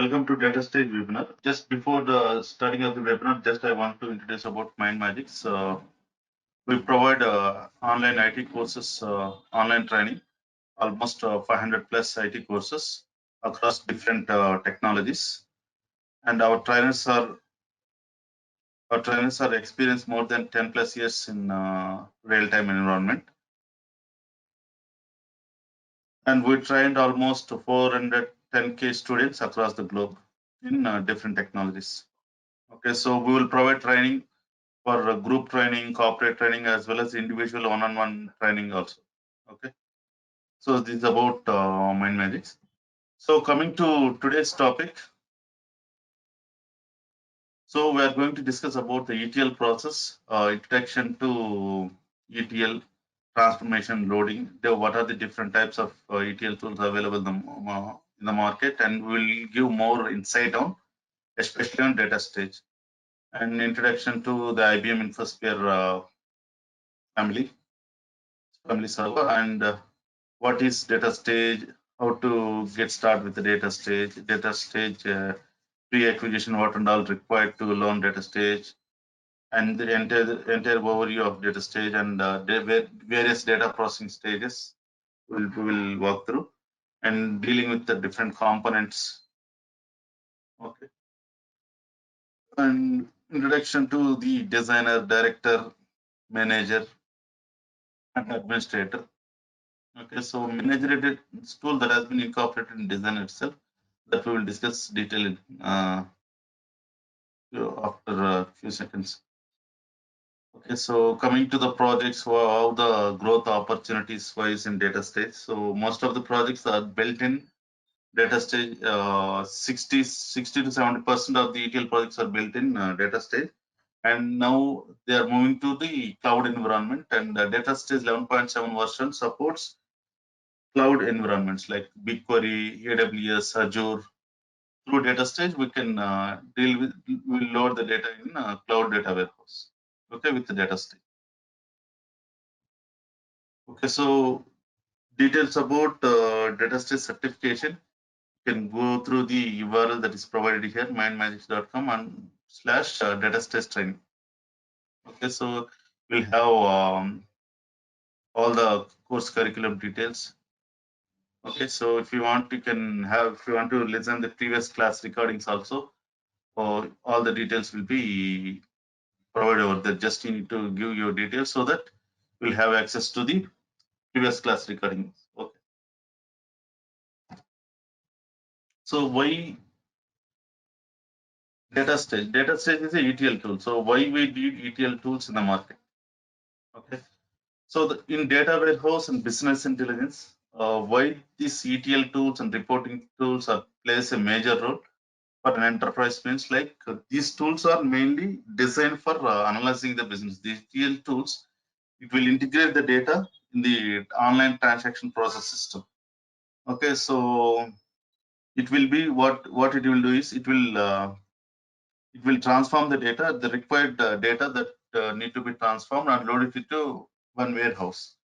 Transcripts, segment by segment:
Welcome to DataStage webinar. Just before the starting of the webinar, just I want to introduce about Mindmajix. We provide online IT courses, online training, almost 500 plus IT courses across different technologies, and our trainers are experienced more than 10 plus years in real-time environment, and we trained almost 410K students across the globe in different technologies. Okay, so we will provide training for group training, corporate training, as well as individual one-on-one training also. Okay, so this is about Mindmajix. So coming to today's topic, so we are going to discuss about the ETL process, introduction to ETL, transformation, loading. What are the different types of ETL tools available in the market, and we will give more insight on, especially on DataStage, and introduction to the IBM InfoSphere family server, and what is DataStage, how to get started with the DataStage pre-acquisition, what and all required to learn DataStage, and the entire overview of DataStage and various data processing stages we will walk through, and dealing with the different components. Okay, and introduction to the designer, director, manager, and administrator. Okay, so manager tool that has been incorporated in design itself, that we will discuss detail after a few seconds. Okay, so coming to the projects, how the growth opportunities wise in DataStage. So most of the projects are built in DataStage. 60 to 70% of the ETL projects are built in DataStage, and now they are moving to the cloud environment. And DataStage 11.7 version supports cloud environments like BigQuery, AWS, Azure. Through DataStage, we can we'll load the data in cloud data warehouse. Okay, with the DataStage. Okay, so details about DataStage certification. You can go through the URL that is provided here, mindmajix.com and /DataStage Training. Okay, so we'll have all the course curriculum details. Okay, so if you want, if you want to listen the previous class recordings also, all the details will be provided over there. Just you need to give your details so that you'll have access to the previous class recordings. Okay. So why DataStage? DataStage is a ETL tool. So why we need ETL tools in the market? Okay. So in data warehouse and business intelligence, why these ETL tools and reporting tools plays a major role for an enterprise means like these tools are mainly designed for analyzing the business. These ETL tools, it will integrate the data in the online transaction process system. Okay, so it will be what it will do is it will transform the data, the required data that need to be transformed, and load it into one warehouse.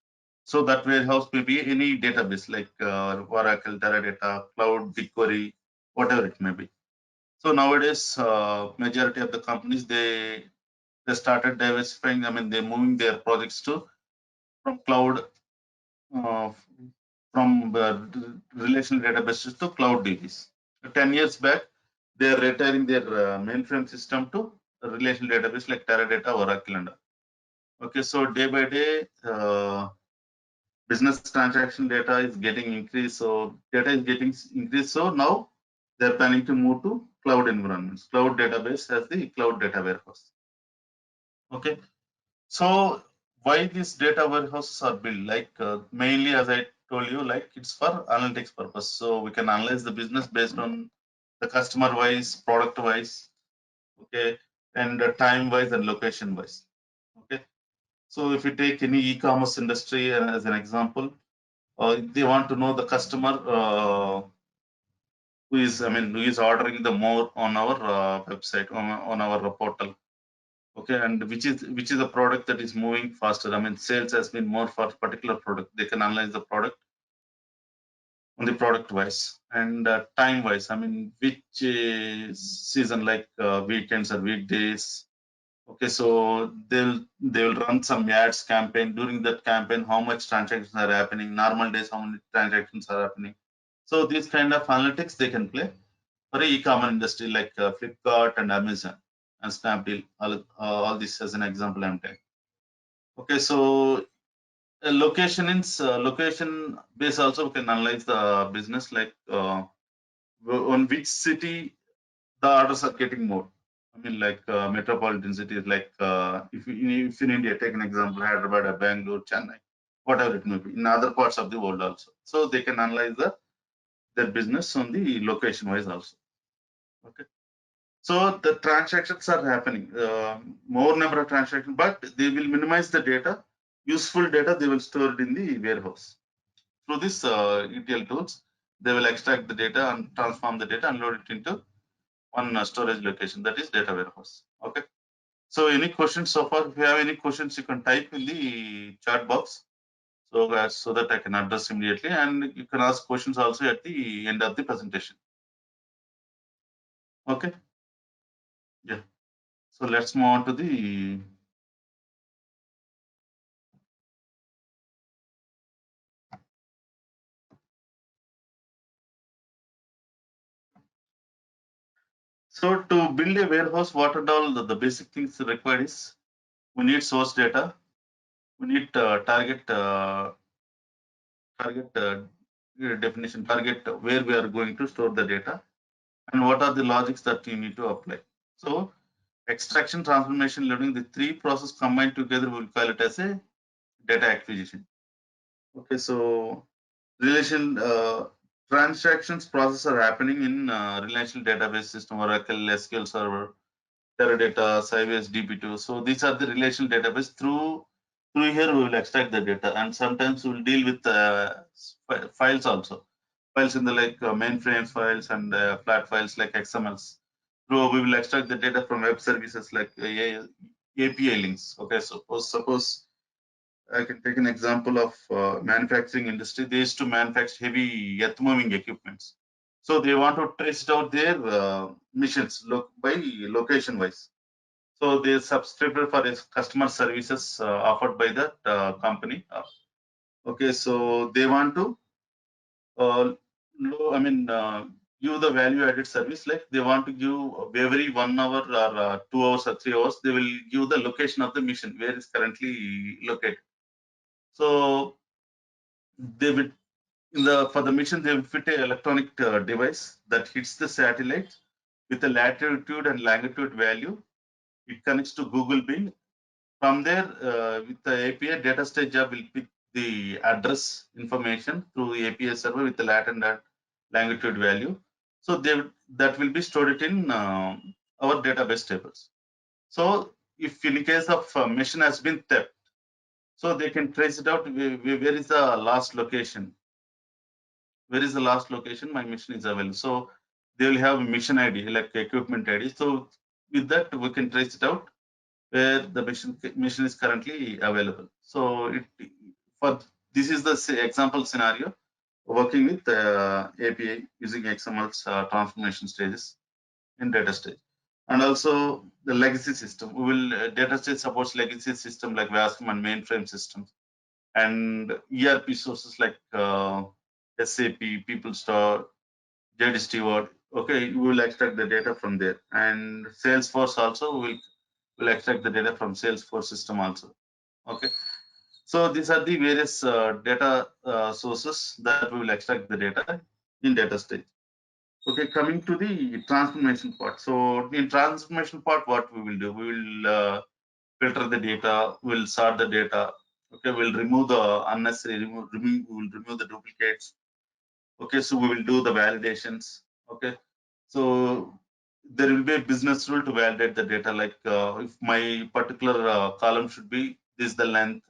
So that warehouse may be any database like Oracle, Teradata, Cloud, BigQuery, whatever it may be. So nowadays, majority of the companies they started diversifying. I mean, they're moving their projects from cloud, uh, from relational databases to cloud DBs. 10 years back, they are retiring their mainframe system to a relational database like Teradata, Oracle, and all. Okay, so day by day, business transaction data is getting increased. So data is getting increased. So now they're planning to move to cloud environments, cloud database as the cloud data warehouse. Okay, so why these data warehouses are built? Like mainly, as I told you, like it's for analytics purpose. So we can analyze the business based on the customer wise, product wise, okay, and time wise and location wise. Okay, so if you take any e-commerce industry as an example, they want to know the customer who is ordering the more on our website, on our portal. Okay, and which is a product that is moving faster. I mean, sales has been more for particular product. They can analyze the product. on the product wise and time wise. I mean, which season, like weekends or weekdays. Okay, so they'll run some ads campaign. During that campaign, how much transactions are happening? Normal days, how many transactions are happening? So these kind of analytics they can play for a e-commerce industry like Flipkart and Amazon and Snapdeal. All this as an example I'm taking. Okay, so location base also we can analyze the business, like on which city the orders are getting more. I mean, like metropolitan cities, like if in India, take an example, Hyderabad, or Bangalore, Chennai, whatever it may be, in other parts of the world also. So they can analyze their business on the location wise also. Okay. So the transactions are happening, more number of transactions, but they will minimize the data. Useful data they will store it in the warehouse. Through this ETL tools, they will extract the data and transform the data and load it into one storage location, that is data warehouse. Okay. So any questions so far? If you have any questions, you can type in the chat box, so that I can address immediately, and you can ask questions also at the end of the presentation. Okay. Yeah. So let's move on to the so to build a warehouse, what are all the basic things required is we need source data, we need target definition, target where we are going to store the data, and what are the logics that you need to apply. So extraction, transformation, loading, the three processes combined together, we'll call it as a data acquisition. Okay, so relation transactions process are happening in relational database system, Oracle, SQL Server, Teradata, Sybase, DB2. So these are the relational database. Through here we will extract the data, and sometimes we will deal with files also. Files in the like mainframe files and flat files like XMLs. So we will extract the data from web services like API links. Okay, suppose I can take an example of manufacturing industry. They used to manufacture heavy earth moving equipments. So they want to trace it out their missions by location wise. So they subscribed for customer services offered by that company. Okay, so they want to give the value added service, like they want to give every 1 hour or 2 hours or 3 hours, they will give the location of the mission where it's currently located. So they will for the mission they will fit a electronic device that hits the satellite with the latitude and longitude value. It connects to Google Bing. From there, with the API, DataStage job will pick the address information through the API server with the lat and longitude value. So that will be stored in our database tables. So if in case of mission has been theft, so they can trace it out. Where is the last location? Where is the last location my mission is available? So they will have mission ID, like equipment ID. So with that, we can trace it out where the mission is currently available. So for this is the example scenario working with API using XML's transformation stages in DataStage. And also the legacy system. We will DataStage supports legacy system like VASM and mainframe systems, and ERP sources like SAP, PeopleStar, JD Stewart. Okay, we will extract the data from there. And Salesforce also will extract the data from Salesforce system also. Okay, so these are the various data sources that we will extract the data in DataStage. Okay, coming to the transformation part. So in transformation part, what we will do, we will filter the data, we'll sort the data. Okay, we'll remove the unnecessary, we will remove the duplicates. Okay, so we will do the validations. Okay, so there will be a business rule to validate the data, like if my particular column should be this the length.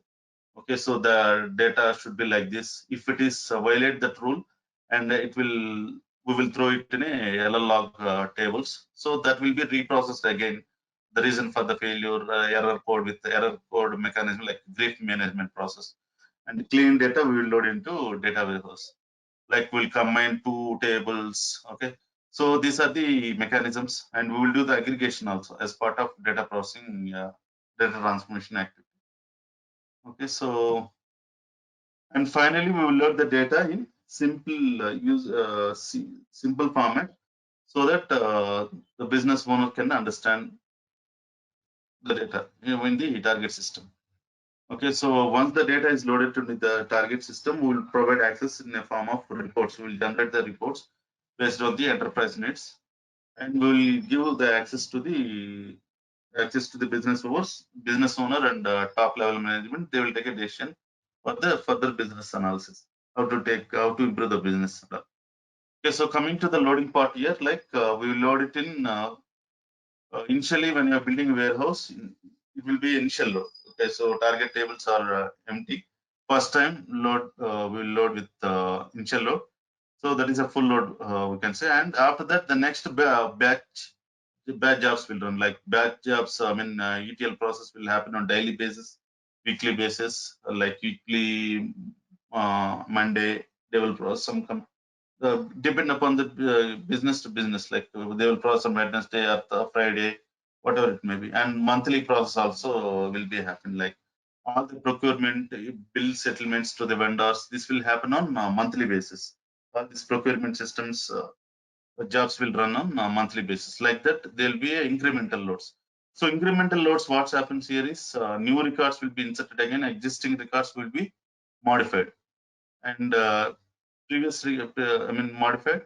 Okay, so the data should be like this. If it is violate that rule, and we will throw it in a LL log tables. So that will be reprocessed again. The reason for the failure, error code with the error code mechanism like grief management process, and clean data we will load into data warehouse. like we'll combine two tables. Okay, so these are the mechanisms, and we will do the aggregation also as part of data processing, data transformation activity. Okay, so and finally we will load the data in simple simple format, so that the business owner can understand the data in the target system. Okay, so once the data is loaded to the target system, we will provide access in a form of reports. We will generate the reports based on the enterprise needs, and we will give the access to the business owner, and top level management. They will take a decision for the further business analysis, how to improve the business. Okay, so coming to the loading part here, like we will load it in initially when you are building a warehouse, it will be initial load. Okay, so target tables are empty. First time load, we will load with initial load. So that is a full load, we can say. And after that, the next batch jobs will run. Like batch jobs, I mean, ETL process will happen on daily basis, weekly basis, like weekly, Monday, they will process some depend upon the business to business, like they will process on Wednesday or Friday, whatever it may be. And monthly process also will be happen, like all the procurement, bill settlements to the vendors. This will happen on a monthly basis. All these procurement systems, jobs will run on a monthly basis. Like that, there will be a incremental loads. So incremental loads, what happens here is new records will be inserted again, existing records will be modified, and previously, I mean, modified,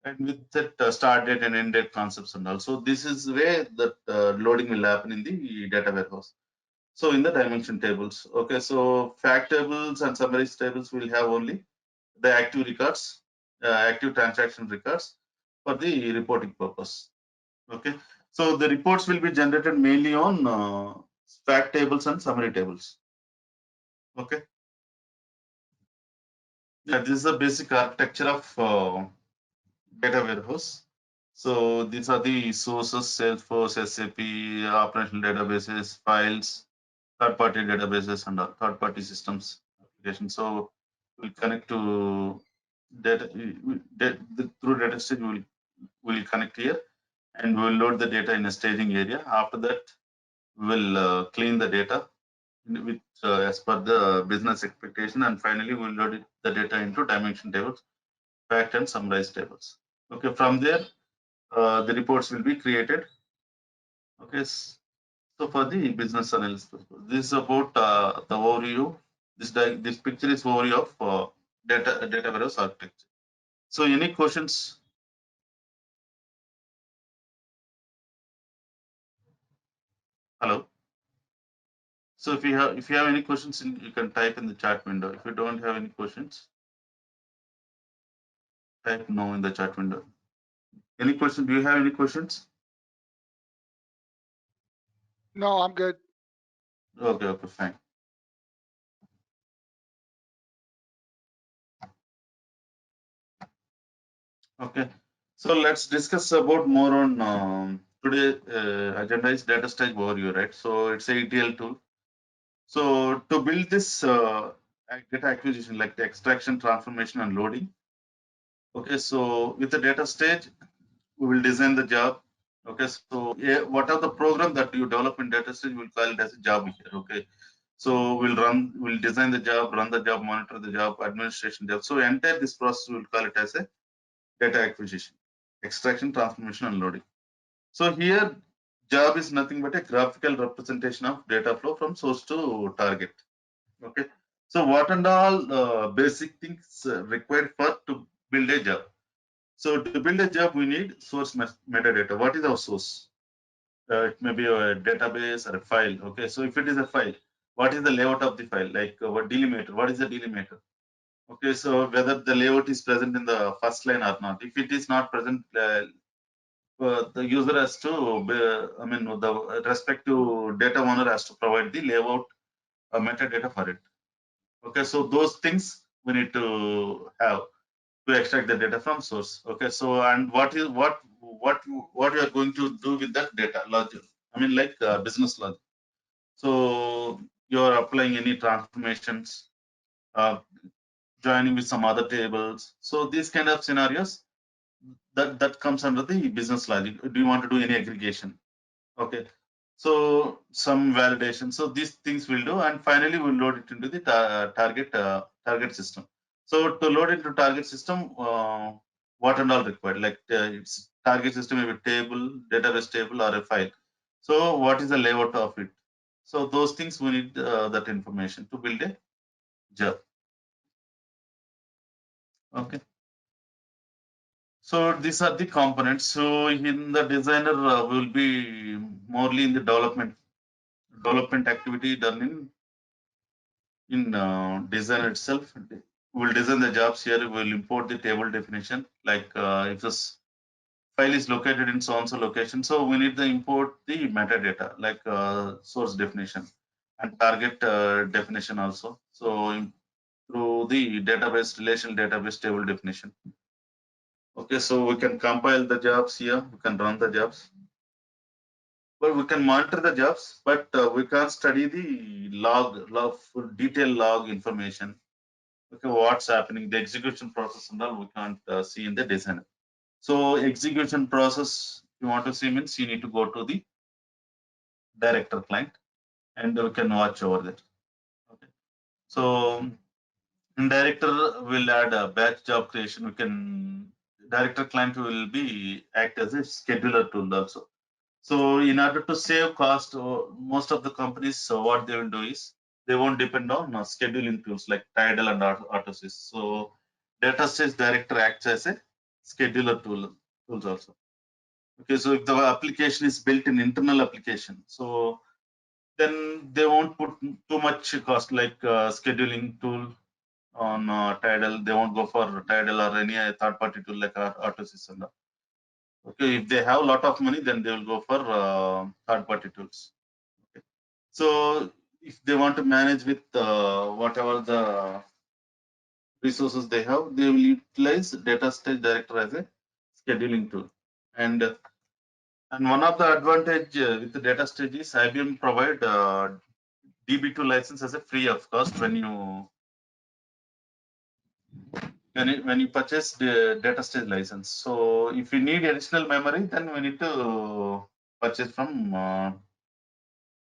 and with that start date and end date concepts and also. This is where that loading will happen in the data warehouse. So in the dimension tables, okay, so fact tables and summaries tables will have only the active records, active transaction records for the reporting purpose. Okay, so the reports will be generated mainly on fact tables and summary tables. Okay, yeah, this is the basic architecture of data warehouse. So these are the sources: Salesforce, SAP, operational databases, files, third-party databases, and third-party systems applications. So we'll connect to data through DataStage. We'll connect here, and we'll load the data in a staging area. After that, we'll clean the data with as per the business expectation, and finally we'll load the data into dimension tables, fact and summarized tables. Okay, from there the reports will be created. Okay, so for the business analysis purpose, this is about the overview. This picture is overview of data warehouse architecture. So any questions? Hello. So if you have any questions, you can type in the chat window. If you don't have any questions, type no in the chat window. Any question? Do you have any questions? No, I'm good. Okay, fine. Okay, so let's discuss about more on today agenda is DataStage overview, right? So it's a ETL tool. So to build this data acquisition, like the extraction, transformation, and loading. Okay, so with the DataStage, we will design the job. Okay, so yeah, what are the program that you develop in DataStage? We'll call it as a job here. Okay, so we'll design the job, run the job, monitor the job, administration job. So entire this process we'll call it as a data acquisition, extraction, transformation, and loading. So here, job is nothing but a graphical representation of data flow from source to target. Okay, so what and all basic things required for to build a job? So to build a job, we need source metadata. What is our source? It may be a database or a file. Okay, so if it is a file, what is the layout of the file? Like what delimiter? What is the delimiter? Okay, so whether the layout is present in the first line or not. If it is not present, the user has to, I mean, the respective data owner has to provide the layout metadata for it. Okay, so those things we need to have to extract the data from source. Okay, so and what we are going to do with that data logic? I mean, like business logic. So you are applying any transformations, uh, joining with some other tables. So these kind of scenarios that comes under the business logic. Do you want to do any aggregation? Okay. So some validation. So these things we'll do, and finally we'll load it into the target system. So to load into target system, what and all required? Like it's target system maybe table, database table, or a file. So what is the layout of it? So those things we need that information to build a job. Okay. So these are the components. So in the designer, we will be morely in the development activity done in design itself. We'll design the jobs here. We'll import the table definition. Like if this file is located in so and so location, so we need to import the metadata like source definition and target definition also. So through the database relational database table definition. Okay, so we can compile the jobs here. We can run the jobs. Well, we can monitor the jobs, but we can't study the full detailed log information. Okay, what's happening, the execution process and all, we can't see in the designer. So execution process, you want to see means you need to go to the director client and we can watch over there. Okay. So in director, we'll add a batch job creation. We can, director client will be act as a scheduler tool also. So in order to save cost, most of the companies, so what they will do is they won't depend on scheduling tools like Tidal and Autosys. So DataStage Director acts as a scheduler tools also. Okay, so if the application is built in internal application, so then they won't put too much cost like scheduling tool on Tidal. They won't go for Tidal or any third-party tool like Autosys and all. Okay, if they have a lot of money, then they will go for third-party tools. Okay. So if they want to manage with whatever the resources they have, they will utilize DataStage Director as a scheduling tool. And one of the advantage with the DataStage is IBM provide DB2 license as a free of cost when you purchase the DataStage license. So if you need additional memory, then we need to purchase from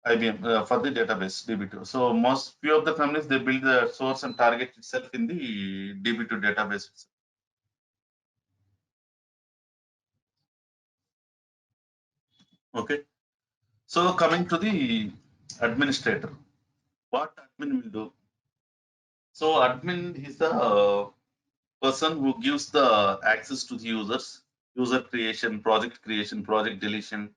IBM for the database DB2. So most few of the companies they build the source and target itself in the DB2 database itself. Okay. So coming to the administrator, what admin will do? So admin is the person who gives the access to the users, user creation, project deletion.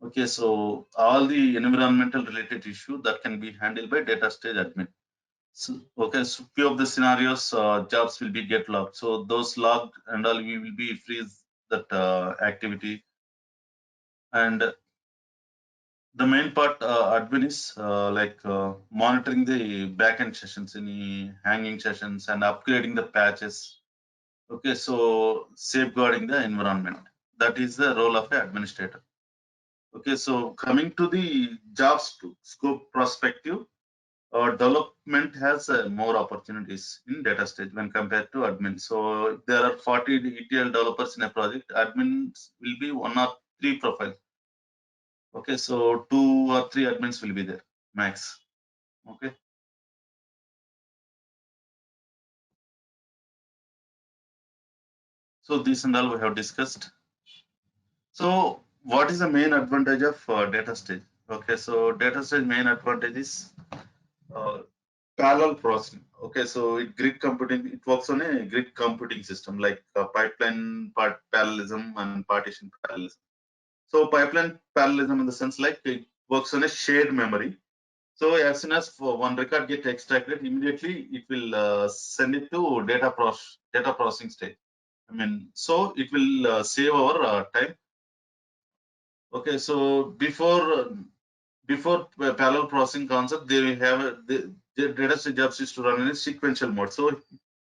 Okay, so all the environmental related issue that can be handled by DataStage admin. So, okay, so few of the scenarios, jobs will be get logged. So those logged and all, we will be freeze that activity. And the main part, admin is like monitoring the backend sessions, any hanging sessions, and upgrading the patches. Okay, so safeguarding the environment. That is the role of the administrator. Okay, so coming to the jobs scope perspective, development has more opportunities in data stage when compared to admin. So if there are 40 ETL developers in a project, admins will be one or three profiles. Okay, so 2 or 3 admins will be there max. Okay. So this and all we have discussed. So what is the main advantage of data stage? Okay, so data stage main advantage is uh, parallel processing. Okay, so grid computing, it works on a grid computing system like pipeline parallelism and partition parallelism. So pipeline parallelism in the sense like it works on a shared memory. So as soon as one record gets extracted, immediately it will send it to data processing stage. I mean, so it will save our time. Okay, so before parallel processing concept, they will have the data stage jobs is to run in a sequential mode. So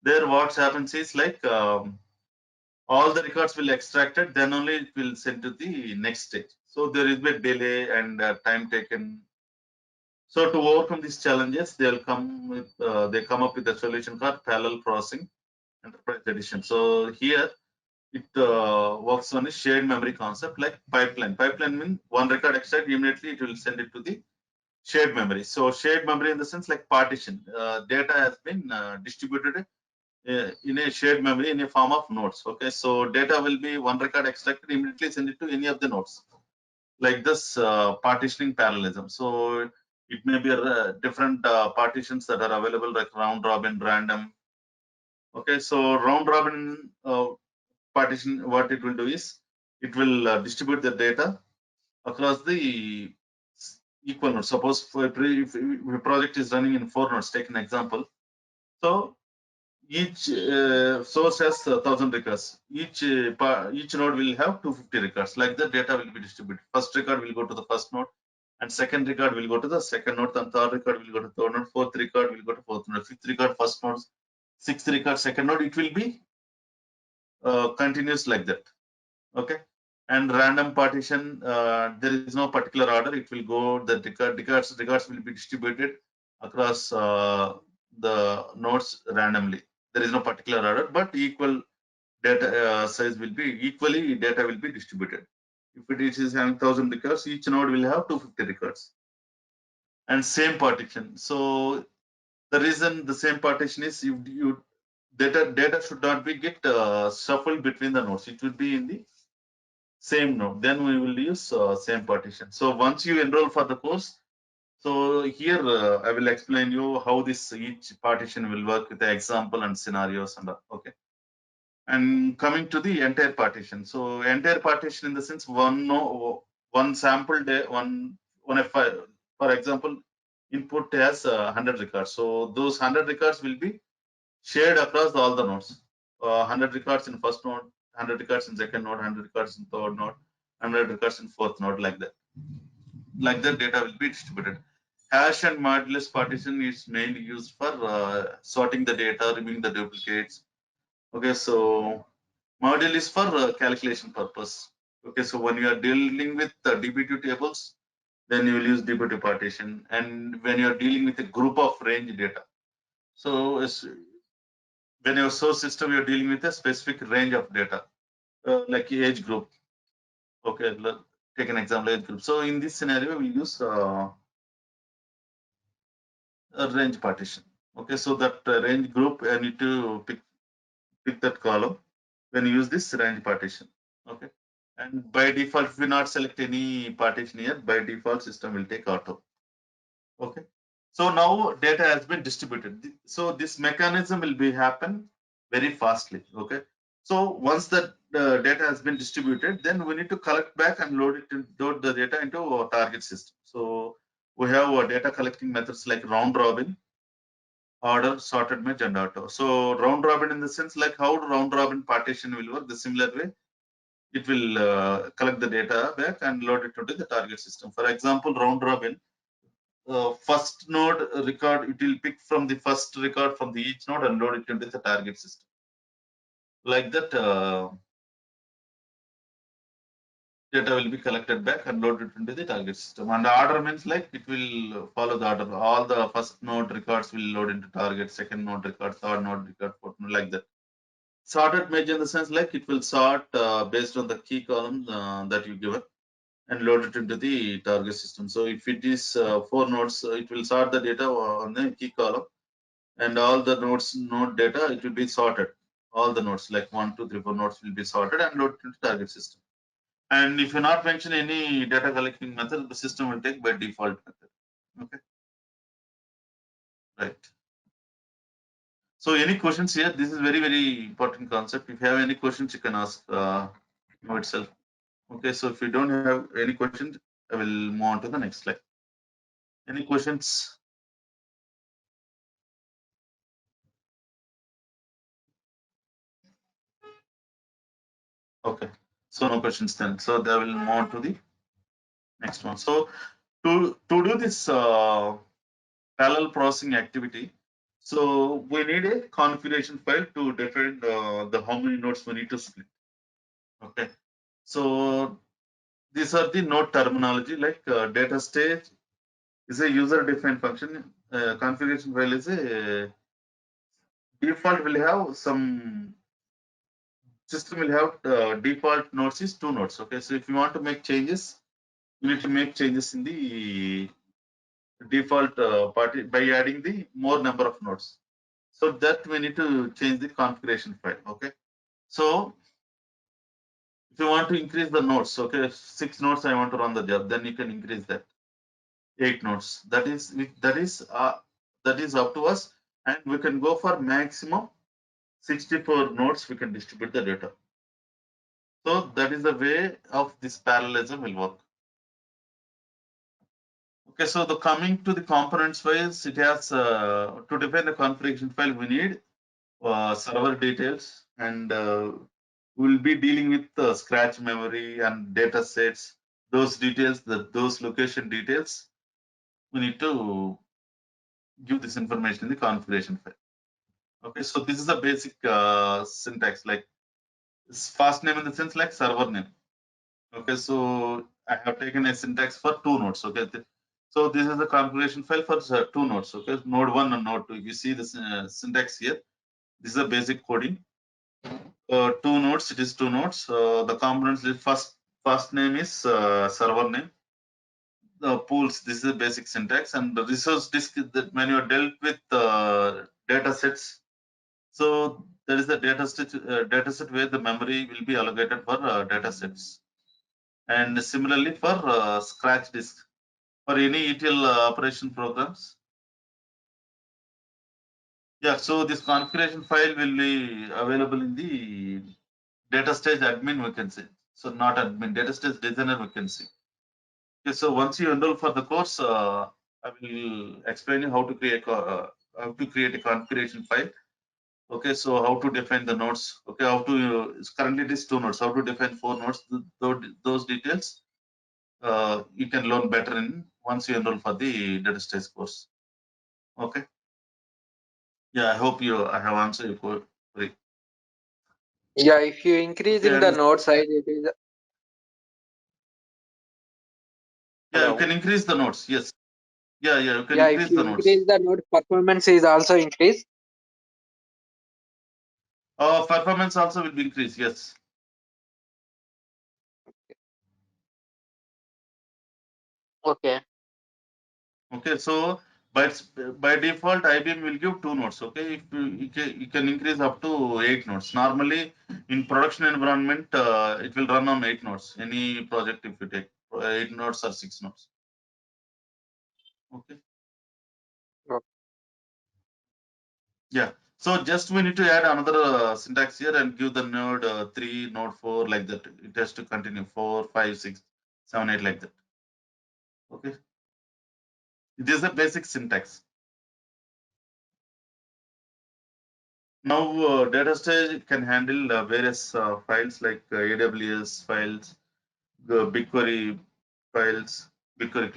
there, what happens is like all the records will extracted, then only it will send to the next stage. So there is a delay and time taken. So to overcome these challenges, they come up with a solution called parallel processing enterprise edition. So here it works on a shared memory concept like pipeline. Pipeline means one record extract, immediately it will send it to the shared memory. So shared memory in the sense like partition. Data has been distributed in a shared memory in a form of nodes. Okay, so data will be one record extracted, immediately send it to any of the nodes. Like this partitioning parallelism. So it may be different partitions that are available like round robin, random. Okay, so round robin partition, what it will do is it will distribute the data across the equal nodes. Suppose if a project is running in 4 nodes, take an example. So each source has 1,000 records. Each node will have 250 records. Like that, data will be distributed. First record will go to the first node, and second record will go to the second node. And third record will go to third node. Fourth record will go to fourth node. Fifth record first node. Sixth record second node. It will be continuous like that. Okay. And random partition, there is no particular order. It will go, the records will be distributed across the nodes randomly. There is no particular order, but equal data size will be equally, data will be distributed. If it is having 1,000 records, each node will have 250 records. And same partition. So the reason the same partition is you data should not be get shuffled between the nodes. It will be in the same node. Then we will use same partition. So once you enroll for the course, so here I will explain you how this each partition will work with the example and scenarios and okay. And coming to the entire partition. So entire partition in the sense one sample day one file. For example, input has 100 records. So those 100 records will be shared across all the nodes. 100 records in first node, 100 records in second node, 100 records in third node, 100 records in fourth node, like that. Like that, data will be distributed. Hash and modulus partition is mainly used for sorting the data, removing the duplicates. Okay, so module is for calculation purpose. Okay, so when you are dealing with DB2 tables, then you will use DB2 partition. And when you are dealing with a group of range data, so when your source system, you're dealing with a specific range of data, like age group. Okay, take an example, age group. So in this scenario, we use a range partition. Okay, so that range group, I need to pick that column when you use this range partition. Okay, and by default, if we not select any partition here, by default, system will take auto. Okay, so now data has been distributed. So this mechanism will be happen very fastly. Okay, so once the data has been distributed, then we need to collect back and load the data into our target system. So we have data collecting methods like round robin, order, sorted by and auto. So round robin in the sense like how round robin partition will work. The similar way, it will collect the data back and load it into the target system. For example, round robin. First node record, it will pick from the first record from the each node and load it into the target system. Like that, data will be collected back and loaded into the target system. And the order means like it will follow the order. All the first node records will load into target, second node record, third node record, fourth node, like that. Sorted measure in the sense like it will sort based on the key column that you given and load it into the target system. So if it is 4 nodes, it will sort the data on the key column, and all the node data, it will be sorted. All the nodes like 1, 2, 3, 4 nodes will be sorted and loaded into target system. And if you not mention any data collecting method, the system will take by default method. Okay, right. So any questions here? This is very important concept. If you have any questions, you can ask now itself. Okay, so if you don't have any questions, I will move on to the next slide. Any questions? Okay, so no questions then. So I will move on to the next one. So to do this parallel processing activity, so we need a configuration file to define the how many nodes we need to split. Okay, so these are the node terminology like data stage, is a user defined function. Configuration file is a default will have some system will have default nodes is 2 nodes. Okay, so if you want to make changes, you need to make changes in the default party by adding the more number of nodes. So that we need to change the configuration file. Okay, so if you want to increase the nodes, okay, 6 nodes I want to run the job, then you can increase that 8 nodes. That is up to us, and we can go for maximum 64 nodes. We can distribute the data. So that is the way of this parallelism will work. Okay, so the coming to the components files, it has to define the configuration file. We need server details, and we'll be dealing with scratch memory and data sets. Those details, those location details, we need to give this information in the configuration file. Okay, so this is a basic syntax, like fast name in the sense like server name. Okay, so I have taken a syntax for 2 nodes. Okay, so this is the configuration file for 2 nodes. Okay, node 1 and node 2. If you see this syntax here, this is a basic coding. 2 nodes, it is 2 nodes. The components list first name is server name. The pools, this is a basic syntax, and the resource disk that when you are dealt with data sets. So there is the data set where the memory will be allocated for data sets. And similarly for scratch disk for any ETL operation programs. Yeah, so this configuration file will be available in the DataStage admin, we can say. So not admin, DataStage designer, we can say. Okay, so once you enroll for the course, I will explain you how to create a configuration file. Okay, so how to define the nodes. Okay, how to currently it is 2 nodes. How to define 4 nodes. Those details you can learn better in once you enroll for the DataStage course. Okay. Yeah, I hope I have answered your query. Yeah, if you increasing Okay, the and node size, it is yeah, you hello. can increase the nodes. Yes. Yeah, you can Yeah, if increase you the nodes. increase the node, performance is also increased. Performance also will be increased. Yes. Okay. Okay, so by default, IBM will give 2 nodes. Okay, if you can increase up to 8 nodes. Normally, in production environment, it will run on 8 nodes. Any project, if you take 8 nodes or 6 nodes. Okay. Okay. Yeah. So just we need to add another syntax here and give the node 3, node 4 like that. It has to continue 4, 5, 6, 7, 8 like that. Okay. This is a basic syntax. Now, DataStage can handle various files like AWS files, the BigQuery files, BigQuery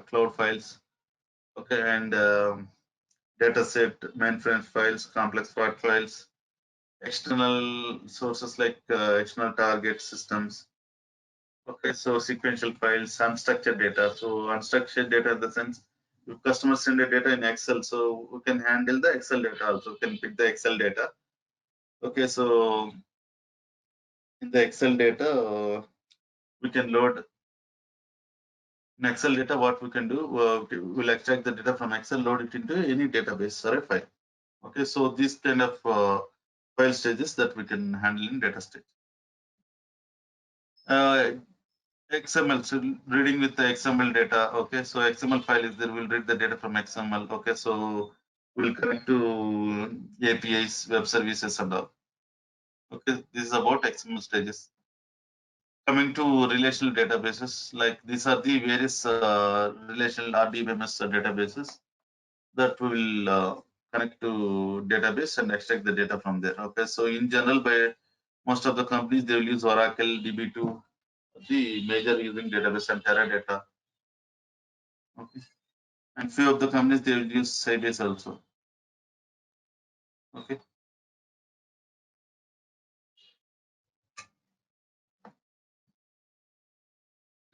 cloud files, okay, and dataset mainframe files, complex part files, external sources like external target systems. Okay, so sequential files, unstructured data. So unstructured data in the sense, if customers send a data in Excel, so we can handle the Excel data also. We can pick the Excel data. Okay, so in the Excel data, we can load in Excel data. What we can do, we'll extract the data from Excel, load it into any database or a file. Okay, so these kind of file stages that we can handle in DataStage. XML, so reading with the XML data. Okay, so XML file is there. We'll read the data from XML. Okay, so we'll connect to APIs, web services, and all. Okay, this is about XML stages. Coming to relational databases, like these are the various relational RDBMS databases that we will connect to database and extract the data from there. Okay, so in general, by most of the companies, they will use Oracle, DB2, the major using database, and Teradata. Okay, and few of the companies they will use Sybase also. Okay,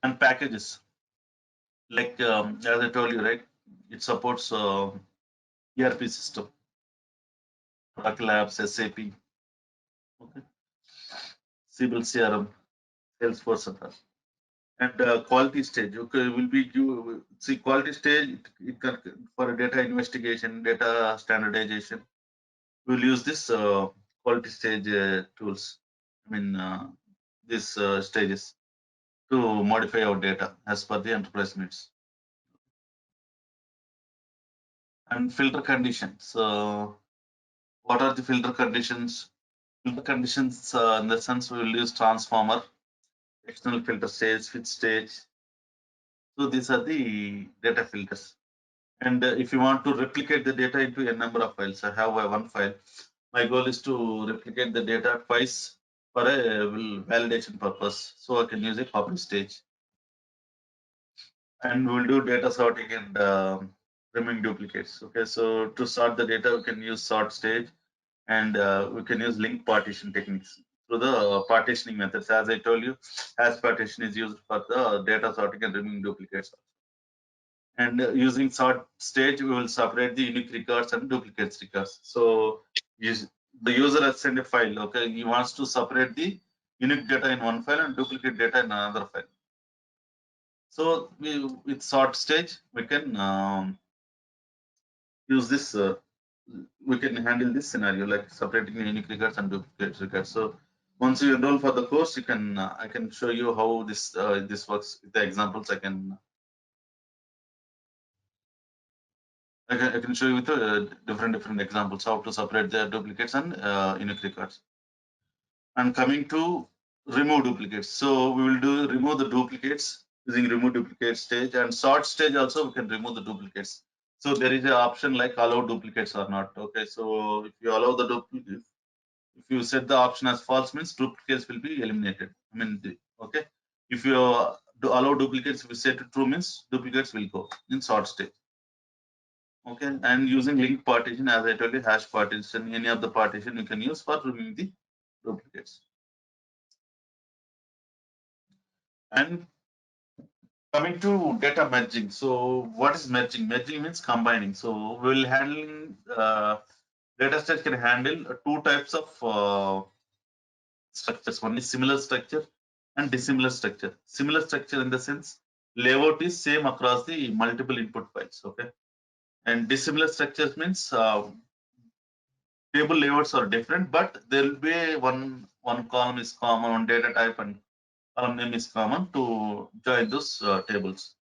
and packages Like as I told you, right? It supports ERP system, Oracle Labs, SAP, okay, Siebel CRM, Salesforce, etc. And quality stage, okay, will be you see quality stage. It can for data investigation, data standardization. We'll use this quality stage tools. I mean, these stages to modify our data as per the enterprise needs. And filter conditions. So, what are the filter conditions? Filter conditions, in the sense, we will use transformer, external filter stage, switch stage. So, these are the data filters. And if you want to replicate the data into a number of files, I have one file. My goal is to replicate the data twice for a validation purpose. So I can use a copy stage. And we'll do data sorting and removing duplicates. Okay, so to sort the data, we can use sort stage, and we can use link partition techniques through the partitioning methods. As I told you, hash partition is used for the data sorting and removing duplicates. And using sort stage, we will separate the unique records and duplicates records. So the user has sent a file. Okay, he wants to separate the unique data in one file and duplicate data in another file. So with sort stage, we can use this. We can handle this scenario like separating the unique records and duplicate records. So once you enroll for the course, you can I can show you how this works with the examples. I can show you with different examples how to separate the duplicates and unique records. And coming to remove duplicates, so we will do remove the duplicates using remove duplicate stage, and sort stage also we can remove the duplicates. So there is an option like allow duplicates or not. Okay, so if you allow the duplicates, if you set the option as false, means duplicates will be eliminated. I mean, okay. If you allow duplicates, if you set it true, means duplicates will go in sort stage. Okay, and using link partition, as I told you, hash partition, any of the partition you can use for removing the duplicates. And coming to data merging. So what is merging? Merging means combining. So we'll handling DataStage can handle two types of structures. One is similar structure and dissimilar structure. Similar structure in the sense layout is same across the multiple input files. Okay, and dissimilar structures means table layouts are different, but there will be one column is common, one data type and column name is common to join those tables.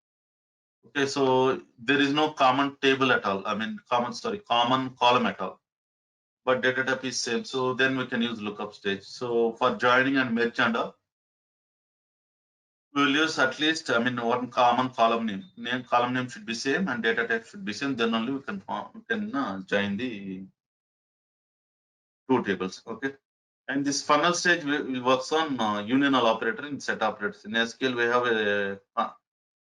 Okay, so there is no common table at all. I mean, common column at all, but data type is same. So then we can use lookup stage. So for joining and merge and all, we will use at least, I mean, one common column name. Column name should be same and data type should be same. Then only we can join the two tables. Okay. And this funnel stage will works on unional operator in set operators. In SQL, we have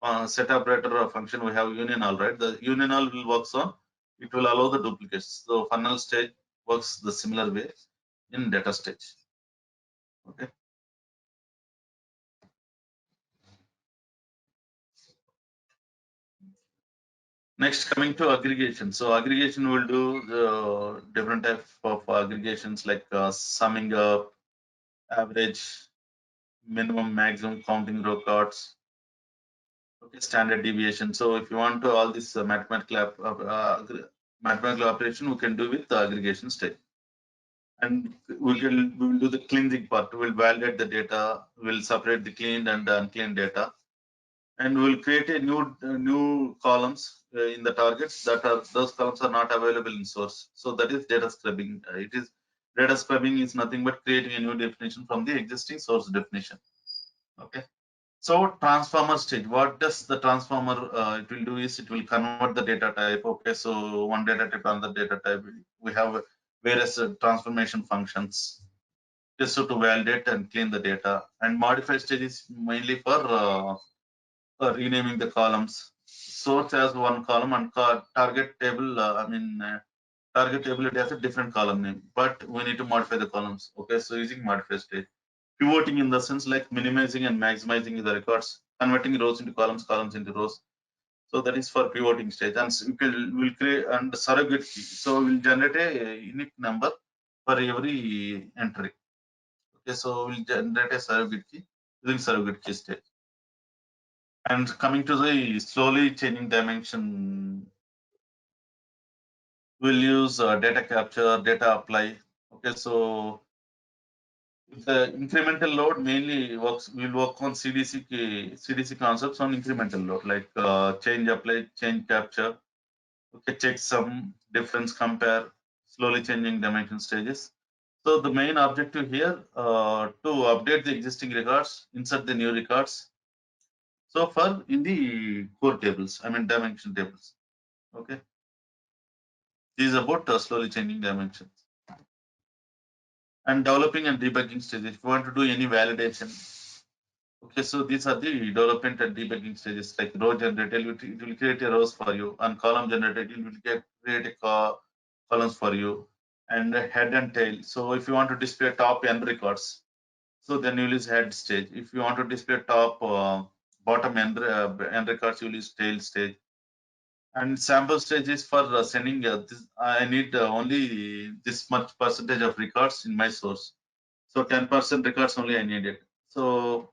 a set operator function. We have unional, right? The unional will works on, it will allow the duplicates. So funnel stage works the similar way in data stage. Okay. Next, coming to aggregation. So aggregation will do the different type of aggregations like summing up, average, minimum, maximum, counting records, okay, standard deviation. So if you want to all this mathematical operation, we can do with the aggregation stage. And we will do the cleansing part. We will validate the data. We will separate the cleaned and uncleaned data, and we will create a new columns in the targets that are those columns are not available in source. So that is data scrubbing. It is data scrubbing is nothing but creating a new definition from the existing source definition. Okay. So transformer stage, what does the transformer it will do is it will convert the data type. Okay, so one data type another data type. We have various transformation functions just so to validate and clean the data. And modify stage is mainly for renaming the columns. Source as one column and target table. Target table it has a different column name, but we need to modify the columns. Okay, so using modify stage. Pivoting in the sense like minimizing and maximizing the records, converting rows into columns, columns into rows. So that is for pivoting stage, and we'll create and surrogate key. So we'll generate a unique number for every entry. Okay, so we'll generate a surrogate key using surrogate key stage. And coming to the slowly changing dimension, we'll use data capture, data apply. Okay, so if the incremental load mainly we'll work on CDC concepts on incremental load, like change apply, change capture. Okay, check some difference, compare, slowly changing dimension stages. So the main objective here to update the existing records, insert the new records. So far in the core tables, I mean dimension tables. Okay, this is about slowly changing dimensions and developing and debugging stages. If you want to do any validation, okay, so these are the development and debugging stages. Like row generator, it will create a rows for you, and column generator, it will create a columns for you, and head and tail. So if you want to display top n records, so then you will use head stage. If you want to display top bottom n records, you will use tail stage. And sample stage is for sending this. I need only this much percentage of records in my source. So 10% records only I needed. So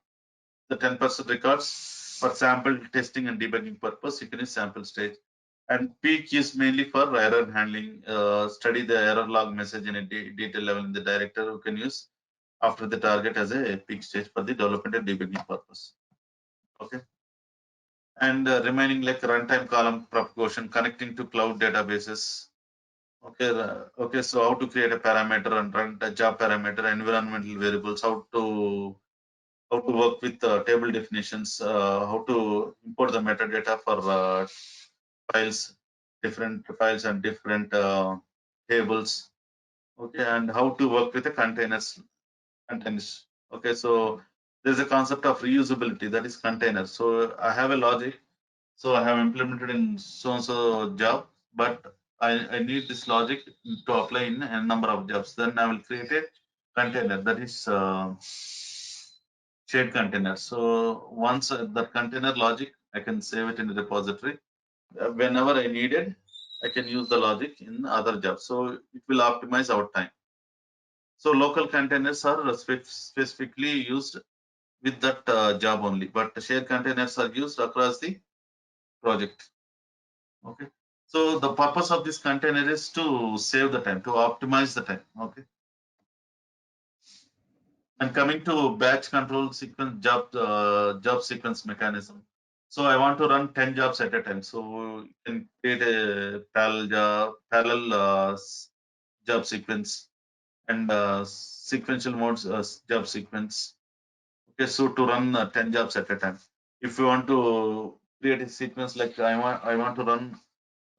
the 10% records for sample testing and debugging purpose, you can use sample stage. And peak is mainly for error handling. Study the error log message in a detail level in the director. You can use after the target as a peak stage for the development and debugging purpose. Okay. And remaining like runtime column propagation, connecting to cloud databases. Okay. Okay. So how to create a parameter and run the job parameter, environmental variables, how to work with table definitions, how to import the metadata for files, different files and different tables. Okay, and how to work with the containers. Okay, so there's a concept of reusability, that is containers. So I have a logic, so I have implemented in so and so job, but I need this logic to apply in a number of jobs. Then I will create a container, that is shared container. So once that container logic, I can save it in the repository. Whenever I needed, I can use the logic in other jobs. So it will optimize our time. So local containers are specifically used with that job only, but shared containers are used across the project. Okay. So the purpose of this container is to save the time, to optimize the time. Okay. And coming to batch control sequence job sequence mechanism. So I want to run 10 jobs at a time. So you can create a parallel job sequence and sequential modes job sequence. Okay, so to run 10 jobs at a time. If you want to create a sequence like I want to run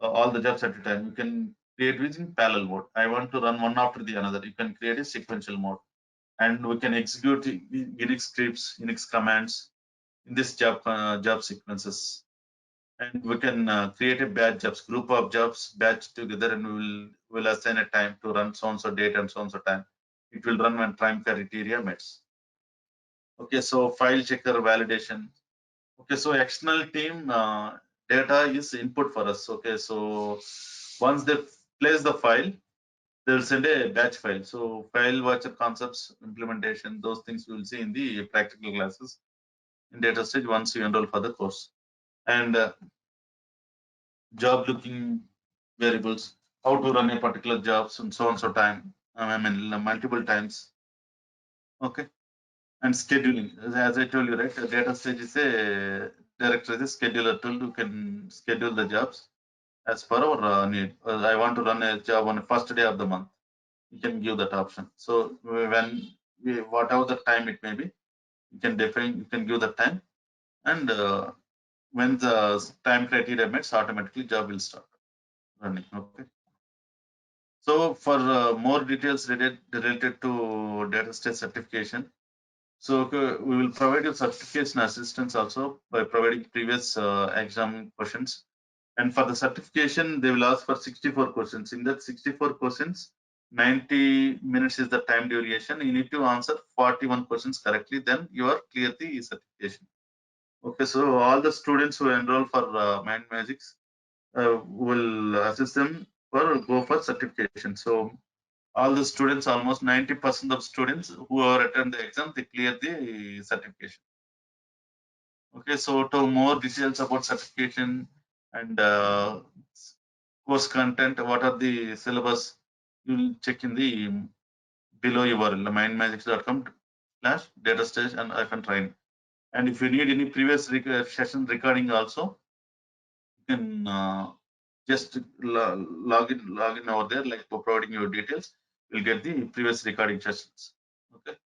all the jobs at a time, you can create using parallel mode. I want to run one after the another. You can create a sequential mode, and we can execute Unix scripts, Unix commands in this job sequences. And we can create a batch jobs, group of jobs batch together, and will assign a time to run so and so date and so and so time. It will run when time criteria meets. Okay, so file checker validation. Okay, so external team data is input for us. Okay, so once they place the file, they'll send a batch file. So file watcher concepts, implementation, those things we will see in the practical classes in DataStage once you enroll for the course. And job looking variables, how to run a particular jobs and so on so time. I mean multiple times. Okay. And scheduling. As I told you, right? DataStage is a director is a scheduler tool. You can schedule the jobs as per our need. I want to run a job on the first day of the month. You can give that option. So whatever the time it may be, you can define. You can give the time, and when the time criteria meets, automatically job will start running. Okay. So for more details related to data stage certification, so we will provide you certification assistance also by providing previous exam questions. And for the certification, they will ask for 64 questions. In that 64 questions, 90 minutes is the time duration. You need to answer 41 questions correctly, then you are clear the certification. Okay, so all the students who enroll for Mindmajix will assist them for go for certification. So all the students, almost 90% of students who are attend the exam, they clear the certification. Okay, so to more details about certification and course content, what are the syllabus, you'll check in the below URL, mindmajix.com/datastage and icon train. And if you need any previous session recording also, you can just log in over there, like for providing your details, you'll get the previous recording sessions. Okay.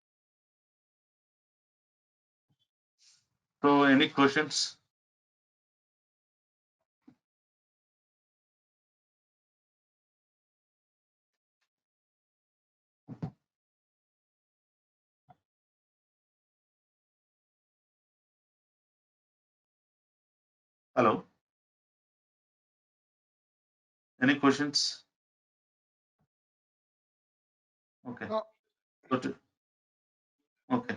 So any questions? Hello. Any questions? Okay. No, Good. Okay.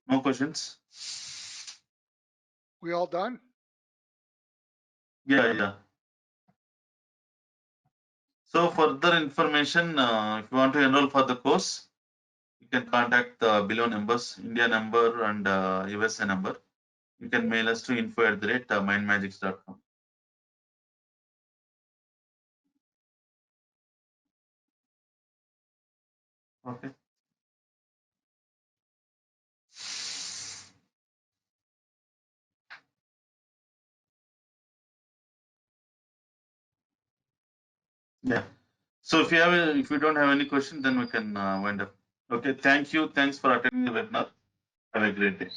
No questions? we all done? Yeah. So further information, if you want to enroll for the course, you can contact the below numbers, India number and USA number. You can mail us to info@mindmajix.com. Okay. Yeah. So if you don't have any question, then we can wind up. Okay. Thank you. Thanks for attending the webinar. Have a great day.